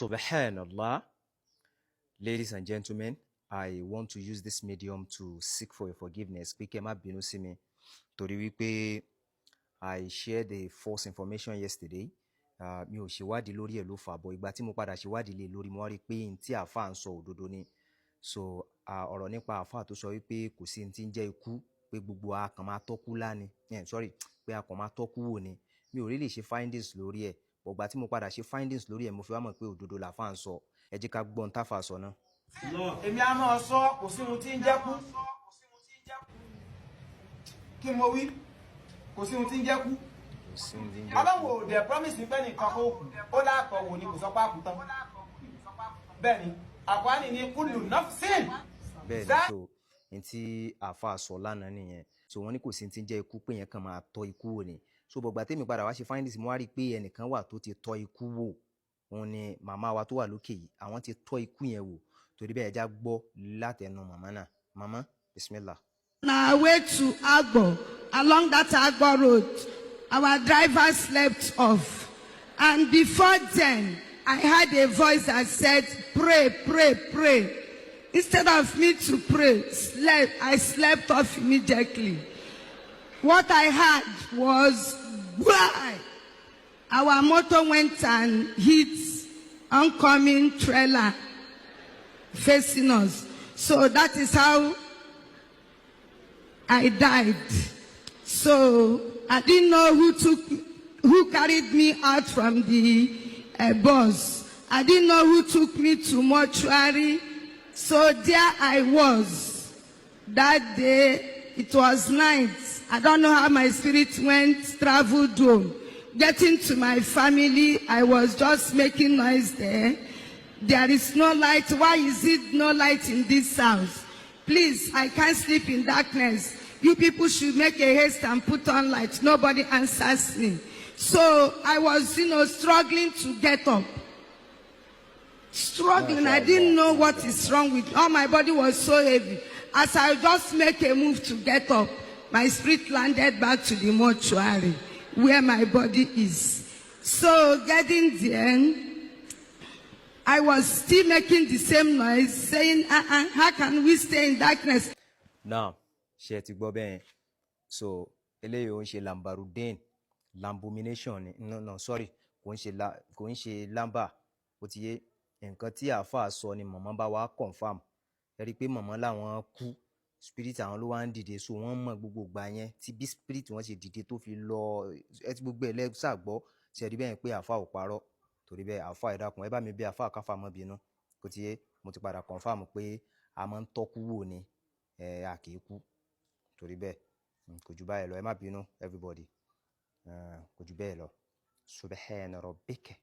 Subhanallah. Ladies and gentlemen, I want to use this medium to seek for your forgiveness. Pé kẹ́ má bínú sí mi torí wípé I shared the false information yesterday. Mi ò ṣèwádìí lórí ẹ̀ ló fà bọ̀ ìgbà tí mo padà ṣèwádìí lé lórí mo wá rí pé n tí àáfàá ń sọ òdodo ni. So ọ̀rọ̀ nípa àáfàá tó sọ wípé kò sí n tí ń jẹ́ ikú pé gbogbo a kàn máa tọ́kú láni pé a kàn máa tọ́kú wò ni. Mi ò really ṣe findings lórí ẹ̀. Ìgbà tí mo padà ṣe findings lórí ẹ̀ mo fi wá mọ̀ pé òdodo làáfàá ń sọ. Ẹ jẹ́ ká gbọ́ n táfàá sọ náà. Èmi á máa sọ kò sí ohun tí ń jẹ́ kú. Kí mo wí? Kò sí ohun tí ń jẹ́ kú. Ọlọ́run ò dẹ̀ promise ní pé nìkan kó kù. Ó láàpọ̀ wò ni kò sọ pé àkú tán. Bẹ́ẹ̀ ni, àkọ́ni ni kullu nafsin. Bẹ́ẹ̀ ni, so n tí àáfàá sọ lánàá nìyẹn. So wọ́n ní kò sí ohun tí ń jẹ́ ikú pé yẹn kàn máa tọ́ ikú wò ni. So bọ̀gbà tèmi padà wá ṣe findings mo wá rí pé ẹnìkan wà tó ti tọ́ ikú wò. Wọ́n ní màmá wa tó wà lókè yìí, àwọn ti tọ́ ikú yẹn wò. Torí bẹ́ẹ̀ ẹja gbọ́ látẹnu màmá náà. Màmá, bismillah. On our way to Agbo, along that Agbo road, our driver slept off. And before then, I heard a voice that said, pray, pray, pray. Instead of me to pray, I slept off immediately. What I heard was, why? Our motor went and hit oncoming trailer facing us. So that is how I died. So I didn't know who carried me out from the bus. I didn't know who took me to mortuary. So there I was. That day, it was night. I don't know how my spirit traveled home. Getting to my family, I was just making noise there. There is no light. Why is it no light in this house? Please, I can't sleep in darkness. You people should make a haste and put on light. Nobody answers me. So I was, struggling to get up. Struggling. I didn't know what is wrong with me. All my body was so heavy. As I just make a move to get up, my spirit landed back to the mortuary where my body is. So getting there, I was still making the same noise, saying, how can we stay in darkness? Now, ṣé ti gbọ́ bẹ́ẹ̀. So, eléyìí ó ń ṣe lambarudin, lambomination. No, sorry. Kò ń ṣe lamba. Ó ti yé nǹkan tí àáfàá sọ ni màmá bá wa confirm. Ẹ rí pé màmá làwọn kú. Spirit àwọn ló wá ń dìde, so wọ́n mọ̀ gbogbo ìgbà yẹn tí bí spirit wọ́n ṣe dìde tó fi lọ ẹ ti gbogbo ẹlẹ́sàgbọ́ ṣe rí bẹ́ẹ̀ pé àáfàá ò parọ́. Torí bẹ́ẹ̀ àáfàá ẹ dákun ẹ bá mi bí àáfàá káfà mọ́ bínú. Kò ti yé mo ti padà confirm pé a máa ń tọ́kú wò ni a kì í kú. Torí bẹ́ẹ̀ kò jù báyìí lọ ẹ má bínú everybody. Kò jù bẹ́ẹ̀ lọ. Subhana rabbika.